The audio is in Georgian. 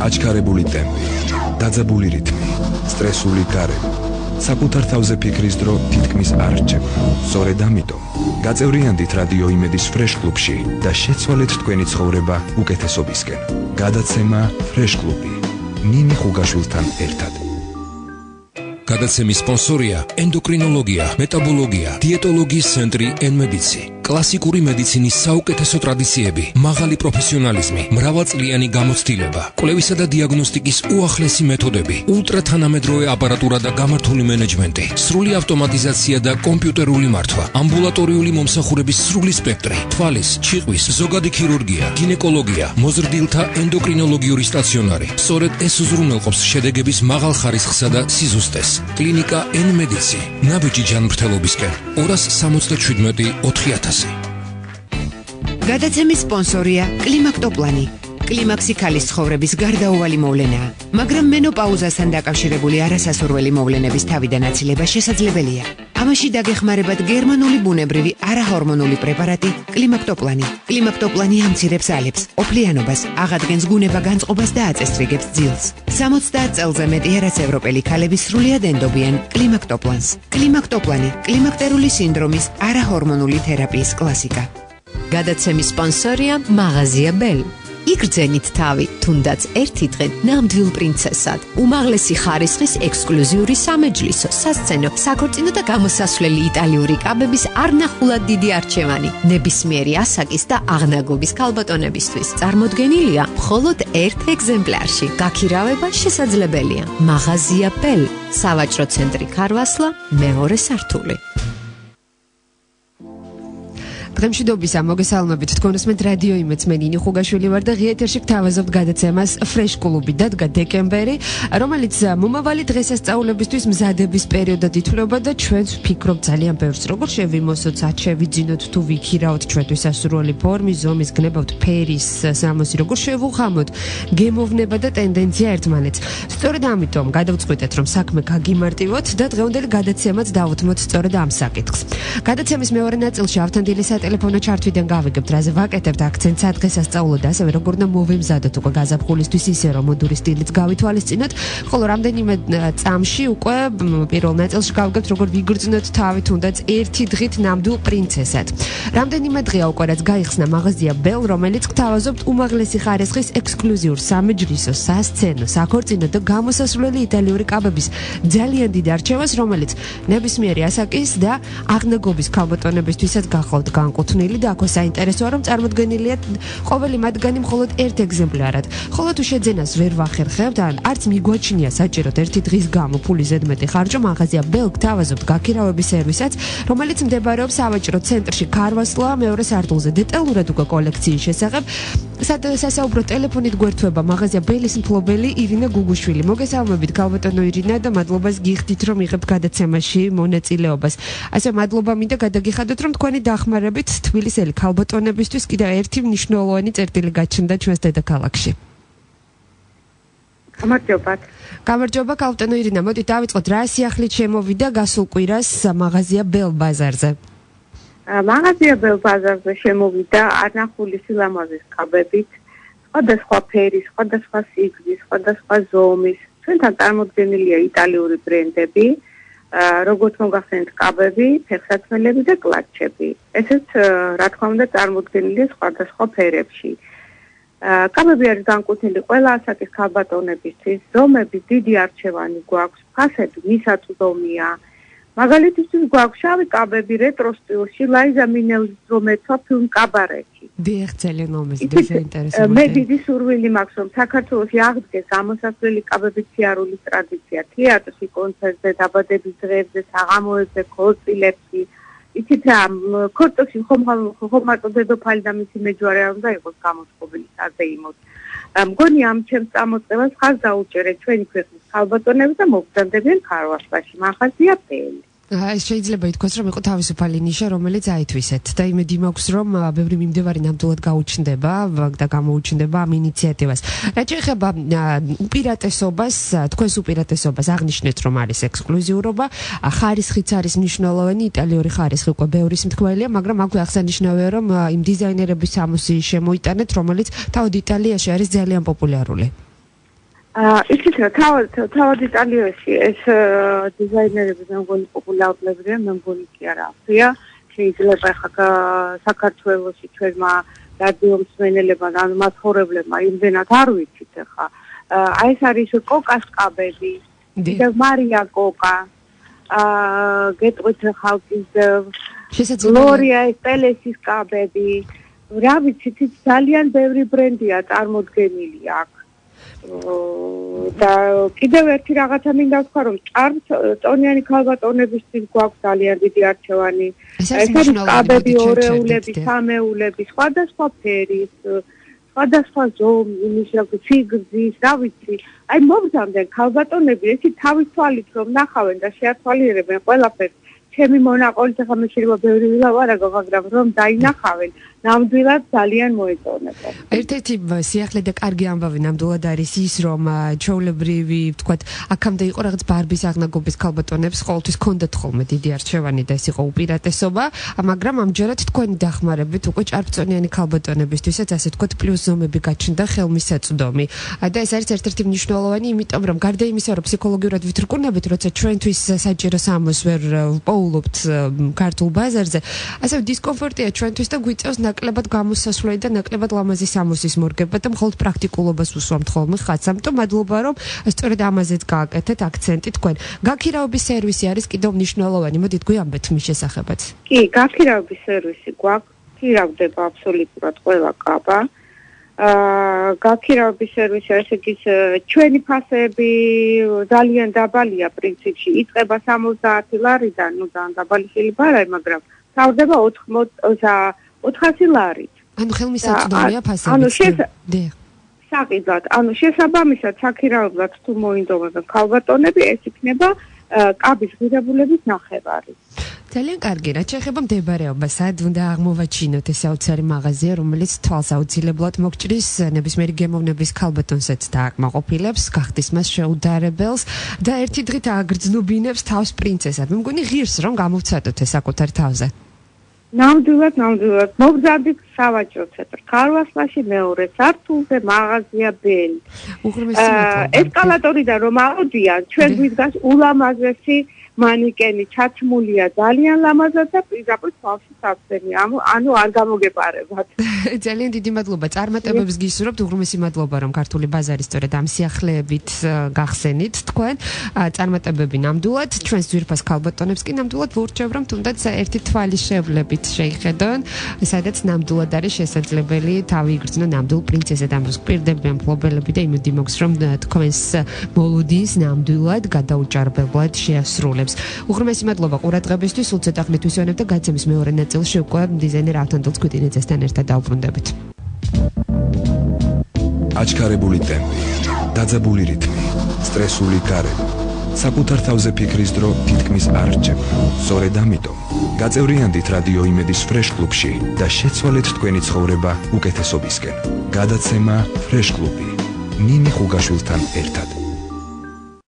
აჩქარებული ტემპი, დაძაბული რითმი, სტრესული გარემო, საკუთარ თავზე ფიქრის დრო თითქმის არ რჩება. სწორედ ამიტომ გაწევრიანდით რადიო იმედის ფრეშ კლუბში და შეცვალეთ თქვენი ცხოვრება უკეთესობისკენ. გადაცემა ფრეშ კლუბი ნინი ხუგაშვილთან ერთად. გადაცემის სპონსორია ენდოკრინოლოგია, მეტაბოლოგია, დიეტოლოგიის ცენტრი EnMedicine. კლასიკური მედიცინის საუკეთესო ტრადიციები, მაღალი პროფესიონალიზმი, მრავალწლიანი გამოცდილება, კვლევისა და დიაგნოსტიკის უახლესი მეთოდები, ულტრათანამედროვე აპარატურა და გამართული მენეჯმენტი, სრული ავტომატიზაცია და კომპიუტერული მართვა, ამბულატორიული მომსახურების სრული სპექტრი, თვალის, ჩიყვის, ზოგადი ქირურგია, გინეკოლოგია, მოზრდილთა ენდოკრინოლოგიური სტაციონარი. სწორედ ეს უზრუნველყოფს შედეგების მაღალ ხარისხსა და სიზუსტეს. კლინიკა EnMedicine. ნაბიჯი ჯანმრთელობისკენ 277 4000. გადაცემის სპონსორია კლიმაქტოპლანი. კლიმაქსი ქალის ცხოვრების გარდაუვალი მოვლენაა, მაგრამ მენოპაუზასთან დაკავშირებული არასასურველი მოვლენების თავიდან აცილება შესაძლებელია. ამაში დაგეხმარებათ გერმანული ბუნებრივი არაჰორმონული პრეპარატი კლიმაქტოპლანი. კლიმაქტოპლანი ამცირებს ალებს, ოფლიანობას, აღადგენს გუნება-განწყობას და აწესრიგებს ძილს. 70 წელზე მეტია, რაც ევროპელი ქალები სრულიად ენდობიან კლიმაქტოპლანს. კლიმაქტოპლანი კლიმაქტერული სინდრომის არაჰორმონული თერაპიის კლასიკა. გადაცემის სპონსორია მაღაზია ბელ. იგრძენით თავი, თუნდაც ერთი დღე ნამდვილ პრინცესად. უმაღლესი ხარისხის ექსკლუზიური სამეჯლისო, სასცენო, საქორწინო და გამოსასვლელი იტალიური კაბების არნახულად დიდი არჩევანი. ნებისმიერი ასაკის და აღნაგობის ქალბატონებისთვის. წარმოდგენილია მხოლოდ ერთ ეგზემპლარში. გაქირავება შესაძლებელია. მაღაზია ბელ, სავაჭრო ცენტრი ქარვასლა, მეორე სართული. დღემშვიდობის მოგესალმებით თქვენსმენთ რადიო იმედს მე ნინი ხუგაშვილი ვარ და ღია ეთერში გთავაზობთ გადაცემას ფრეშ კლუბი. დადგა დეკემბერი, რომელიც მომავალი დღესასწაულებისთვის მზადების პერიოდად ითვლება და ჩვენს ვფიქრობთ ძალიან ბევრს. როგორ შევიმოსოთ, სად შევიძინოთ, თუ ვიქირავთ ჩვენთვის სასურველი ფორმის, ზომის, გნებავთ ფერის, სამოსი, როგორ შევუხამოთ, გემოვნება და ტენდენცია ერთმანეთს. სწორედ ამიტომ გადავწყვიტეთ, რომ საქმე გაგიმარტივოთ და დღევანდელი გადაცემაც დავუთმოთ სწორედ ამ საკითხს. გადაცემის მეორე ნაწილში ავთანდილის ტელეფონო ჩართვიდან გავიგებთ, რაზე ვაკეთებთ აქცენტს დღესასწაულო და ასევე როგორ უნდა მოვემზადოთ უკვე გაზაფხულისთვის ისე რომ მოდური სტილით გავითვალისწინოთ, ხოლო რამდენიმე წამში უკვე პირველ ნაწილში გავიგებთ როგორ ვიგრძნოთ თავი თუნდაც ერთი დღით ნამდვილ პრინცესად. რამდენიმე დღეა უკვე რაც გაიხსნა მაღაზია ბელ, რომელიც გთავაზობთ უმაღლესი ხარისხის ექსკლუზიურ სამეჯლისო, სასცენო, საქორწინო და გამოსასვლელი იტალიური კაბების ძალიან დიდ არჩევას, რომელიც ნებისმიერი ასაკის და აღნაგობის ქალბატონებისთვისაც გახავთ განკუთვნილი და აქ საინტერესოა რომ წარმოდგენილია ყოველი მათგანი მხოლოდ ერთ ეგზემპლარად. ხოლო თუ შეძენას ვერ ვახერხებთ, ან არც მიგვაჩნია საჭიროდ ერთი დღის გამო ფული ზედმეტი ხარჯო, მაღაზია ბელ გთავაზობთ გაქირავების სერვისსაც, რომელიც მდებარეობს სავაჭრო ცენტრში ქარვასლა, მეორე სართულზე. დეტალურად უკვე კოლექციის შესახებ სასაუბრო ტელეფონით გვერდება მაღაზია ბელის მფლობელი ირინა გუგუშვილი. მოგესალმებით ქალბატონო ირინა და მადლობას გიხდით რომ იღებთ გადაცემაში მონაწილეობას. ასე მადლობა მინდა გადაგიხადოთ რომ თქვენი დახმარებით თბილისელი ქალბატონებისთვის კიდევ ერთი მნიშვნელოვანი წერტილი გაჩნდა ჩვენს დედაქალაქში. გამარჯობათ. გამარჯობა ქალბატონო ირინა, მოდით დავიწყოთ რა სიახლით შემოვიდა გასულ კვირას მაღაზია ბელ ბაზარზე. მაღაზია ბელ ბაზარზე შემოვიდა არნახული სილამაზის კაბებით, სხვადასხვა ფერის, სხვადასხვა სიგრძის, სხვადასხვა ზომის. ჩვენთან წარმოდგენილია იტალიური ბრენდები, როგორც მოგახსენეთ კაბები, ფეხსაცმელები და კლატჩები. ესეც რა თქმა უნდა წარმოდგენილია სხვადასხვა ფერებში. კაბები არის განკუთვნილი ყველა ასაკის ქალბატონებისთვის, ზომების დიდი არჩევანი გვაქვს, ფასები მისაწვდომია. მაგალითისთვის გვაქვს შავი კაბები რეტრო სტილში, ლაიზა მინეუს ზომეცვა ფილმ კაბარეტი. დიახ, ძალიან მომეწონს, საინტერესოა. მე დიდი სურვილი მაქვს, რომ საქართველოში აღდგეს ამოსასვლელი კაბების სიარულის ტრადიცია, თეატრში, კონცერტზე, დაბადების დღეებზე, საღამოებზე, ქორწილებში. იცით რა, ქორწილში ხომ მარტო დედოფალი და მისი მეჯვარე არ უნდა იყოს გამოწყობილი საზეიმოდ. მგონი ამ ჩემს წამოწყებას ხაზ დაუჭერეთ ჩვენი ქვეყნის ქალბატონები და მოგზაურობენ ქარვასლაში, მაღაზია ბელი. შეიძლება ითქვას, რომ იყო თავისუფალი ნიშა, რომელიც აითვისეთ და იმედი მაქვს, რომ ბევრი მიმდევარი ნამდვილად გაუჩნდება და გამოუჩნდება ამ ინიციატივას. რაც შეეხება უპირატესობას, თქვენს უპირატესობას აღნიშნეთ, რომ არის ექსკლუზიურობა, ხარისხიც არის მნიშვნელოვანი, იტალიური ხარისხი უკვე ბევრის მთქმელია, მაგრამ აქვე აღსანიშნავია, რომ იმ დიზაინერების სამოსი შემოიტანეთ, რომელიც თავად იტალიაში არის ძალიან პოპულარული. იცით რა, თავად იტალიაში ეს დიზაინერები მე მგონი პოპულარულებია, მე მგონი კი არა აფრია. შეიძლება ხა საქართველოში ჩვენმა რადიო მსმენელებმა ან მაცხოვრებლებმა იმდენად არ ვიცით ხა. აი ეს არის კოკას კაბები, და მარია კოკა. გეტყვით ხალხის გლორია ესპელესის კაბები. რა ვიცით, ძალიან ბევრი ბრენდია წარმოდგენილი აქ. და კიდევ ერთი რაღაცა მინდა ვთქვა, რომ წონიანი ქალბატონებისთვის გვაქვს ძალიან დიდი არჩევანი. ეს არის კაბები, ორეულები, სამეულები, სხვადასხვა ფერის, სხვადასხვა ზომის, სიგრძის, რა ვიცი. აი მოგზავნდნენ ქალბატონები, ესე თავის თვალით რომ ნახავენ და შეათვალიერებენ ყველაფერს. ჩემი მონაყოლით ახლა მე შეიძლება ბევრი ვილაპარაკო, მაგრამ რომ დაინახავენ, ნამდვილად ძალიან მოეწონება. ერთ-ერთი სიახლე და კარგი ამბავი ნამდვილად არის ის, რომ ჩვეულებრივი, ვთქვათ, აქამდე იყო რაღაც ბარბის აღნაგობის ქალბატონებს, ყოველთვის ჰქონდათ ხოლმე დიდი არჩევანი და ეს იყო უპირატესობა, მაგრამ ამჯერად თქვენი დახმარებით უკვე ჭარბწონიანი ქალბატონებისთვისაც, ასე ვთქვათ, პლუს ზომები გაჩნდა ხელმისაწვდომი. და ეს არის ერთ-ერთი მნიშვნელოვანი, იმიტომ რომ გარდა იმისა, რომ ფსიქოლოგიურად ვითრკუნებით, როცა ჩვენთვის საჭირო სამოს ვერ პოულობთ ქართულ ბაზარზე, ასევე დისკომფორტია ჩვენთვის და გვიწევს ნაკლებად გამოსასვლელი და ნაკლებად ლამაზი სამოსის მორგება და მხოლოდ პრაქტიკულობას უსვამთ ხოლმე ხაც. ამიტომ მადლობა რომ სწორედ ამაზეც გააკეთეთ აქცენტი თქვენ. გაქირავების სერვისი არის კიდევ მნიშვნელოვანი. მოდით გვიამბეთ მის შესახებაც. კი, გაქირავების სერვისი გვაქვს. ქირავდება აბსოლუტურად ყველა კაბა. გაქირავების სერვისი ესე იგი ჩვენი ფასები ძალიან დაბალია პრინციპში. იწყება 60 ლარიდან, ну ძალიან დაბალი შეიძლება არა, მაგრამ თავდება 400 ლარით. ანუ ხელმისაწვდომია ფასები. საყიდლად, ანუ შესაბამისად საქირავებლად თუ მოინდომებენ ქალბატონები, ეს იქნება კაბის ღირებულების ნახევარი. ძალიან კარგი, რაც შეეხება მდებარეობას, სად უნდა აღმოვაჩინოთ ეს საოცარი მაღაზია, რომელიც თვალს აუცილებლად მოგჭრის ნებისმიერი გემოვნების ქალბატონსაც დააკმაყოფილებს, გახდის მას შეუდარებელს და ერთი დღით აგრძნობინებს თავს პრინცესად. მე მგონი ღირს რომ გამოვცადოთ ეს საკუთარ თავზე. ნამდვილად, მოგზადით სავაჭრო ცენტრ ქარვასლაში მეორე სართულზე მაღაზია ბელი. ესკალატორიდან რომ ავდიან, ჩვენ გვიდგას ულამაზესი მანიკენი ჩაცმულია ძალიან ლამაზად და პირდაპირ თვალში საცდენი. ანუ არ გამოგეპარებათ. ძალიან დიდი მადლობა. წარმატებებს გისურვებთ. უღრმესი მადლობა რომ ქართული ბაზარი სწორედ ამ სიახლეებით გახსენით თქვენ. წარმატებები ნამდვილად. ჩვენს ძვირფას ქალბატონებს კი ნამდვილად ვურჩევ რომ თუნდაც ერთი თვალის შევლებით შეიხედონ, სადაც ნამდვილად არის შესაძლებელი თავი იგრძნო ნამდვილ პრინცესად. ამას გვპირდებიან მფლობელები და იმედი მოგვს რომ თქვენს მოლოდინს ნამდვილად გადაუჭარბებლად შეასრულებთ. უღრმესი მადლობა ყურადღებისთვის. სულ ცოტა ხნით ვისვენებ და გაცემის მეორე ნაწილში უკვე დიზაინერ ავთანდილ გვიტინეძესთან ერთად დავბრუნდებით. აჩქარებული ტემპი, დაძაბული რითმი, სტრესული გარემო. საკუთარ თავზე ფიქრის დრო თითქმის არ რჩება. სწორედ ამიტომ გაწევრიანდით რადიო იმედის ფრეშ კლუბში და შეცვალეთ თქვენი ცხოვრება უკეთესობისკენ. გადაცემა ფრეშ კლუბი. ნინი ხუგაშვილთან ერთად.